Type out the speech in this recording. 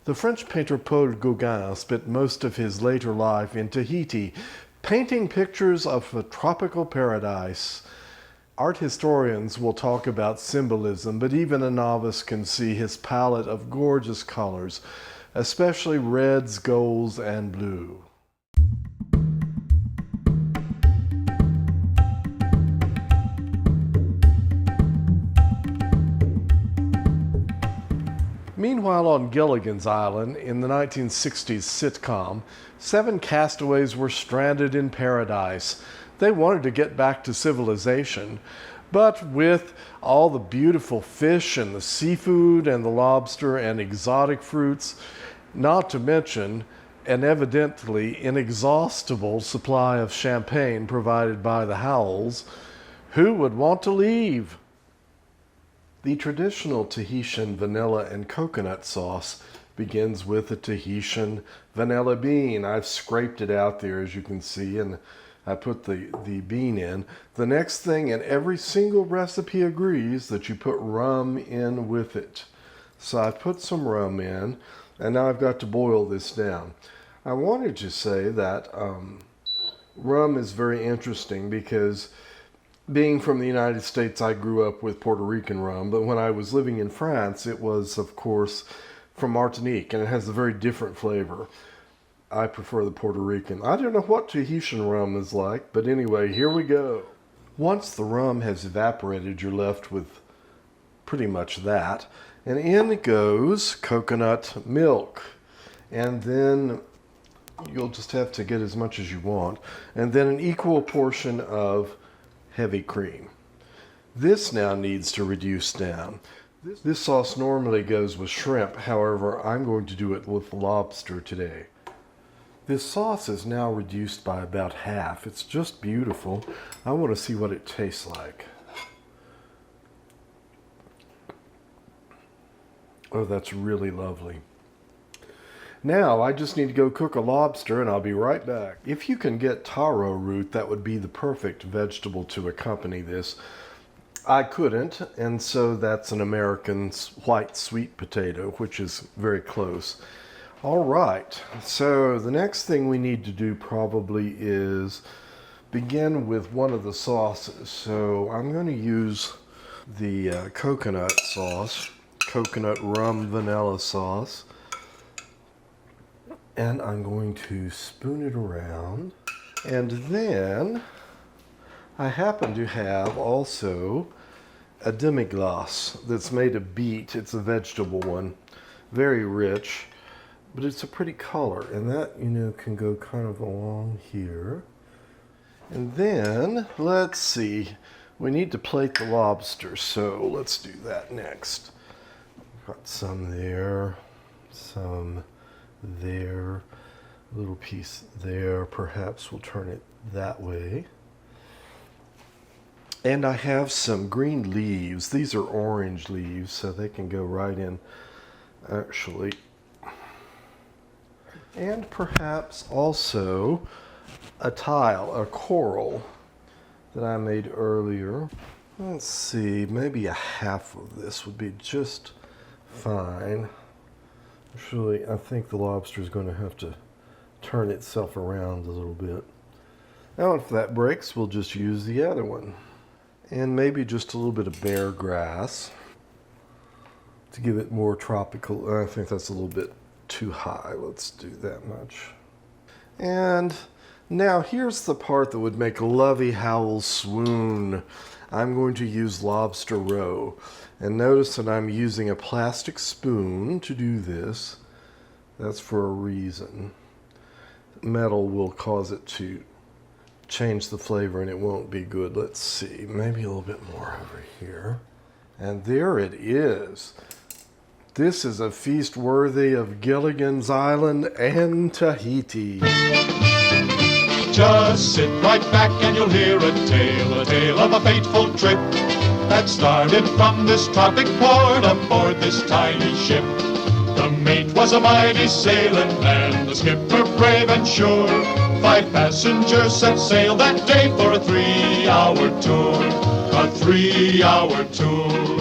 The French painter Paul Gauguin spent most of his later life in Tahiti, painting pictures of a tropical paradise. Art historians will talk about symbolism, but even a novice can see his palette of gorgeous colors, especially reds, golds, and blue. Meanwhile, on Gilligan's Island, in the 1960s sitcom, 7 castaways were stranded in paradise. They wanted to get back to civilization, but with all the beautiful fish and the seafood and the lobster and exotic fruits, not to mention an evidently inexhaustible supply of champagne provided by the Howells, who would want to leave? The traditional Tahitian vanilla and coconut sauce begins with a Tahitian vanilla bean. I've scraped it out there, as you can see, and I put the bean in. The next thing, and every single recipe agrees, that you put rum in with it. So I put some rum in, and now I've got to boil this down. I wanted to say that rum is very interesting because being from the United States, I grew up with Puerto Rican rum, but when I was living in France, it was, of course, from Martinique, and it has a very different flavor. I prefer the Puerto Rican. I don't know what Tahitian rum is like, but anyway, here we go. Once the rum has evaporated, you're left with pretty much that. And in goes coconut milk. And then you'll just have to get as much as you want. And then an equal portion of heavy cream. This now needs to reduce down. This sauce normally goes with shrimp, however, I'm going to do it with lobster today. This sauce is now reduced by about half. It's just beautiful. I want to see what it tastes like. Oh, that's really lovely. Now, I just need to go cook a lobster and I'll be right back. If you can get taro root, that would be the perfect vegetable to accompany this. I couldn't, and so that's an American white sweet potato, which is very close. All right, so the next thing we need to do probably is begin with one of the sauces. So I'm going to use the coconut sauce, coconut rum vanilla sauce. And I'm going to spoon it around. And then I happen to have also a demi-glace that's made of beet. It's a vegetable one, very rich, but it's a pretty color. And that, you know, can go kind of along here. And then, let's see, we need to plate the lobster, so let's do that next. Got some there, some there, a little piece there. Perhaps we'll turn it that way. And I have some green leaves. These are orange leaves, so they can go right in, actually. And perhaps also a tile, a coral that I made earlier. Let's see, maybe a half of this would be just fine. Actually, I think the lobster is going to have to turn itself around a little bit. Now, if that breaks, we'll just use the other one. And maybe just a little bit of bear grass to give it more tropical. I think that's a little bit too high. Let's do that much. And now here's the part that would make Lovey Howells swoon. I'm going to use lobster roe. And notice that I'm using a plastic spoon to do this. That's for a reason. Metal will cause it to change the flavor and it won't be good. Let's see, maybe a little bit more over here. And there it is. This is a feast worthy of Gilligan's Island and Tahiti. Just sit right back and you'll hear a tale of a fateful trip that started from this tropic port aboard this tiny ship. The mate was a mighty sailing man, the skipper brave and sure. 5 passengers set sail that day for a 3-hour tour, a 3-hour tour.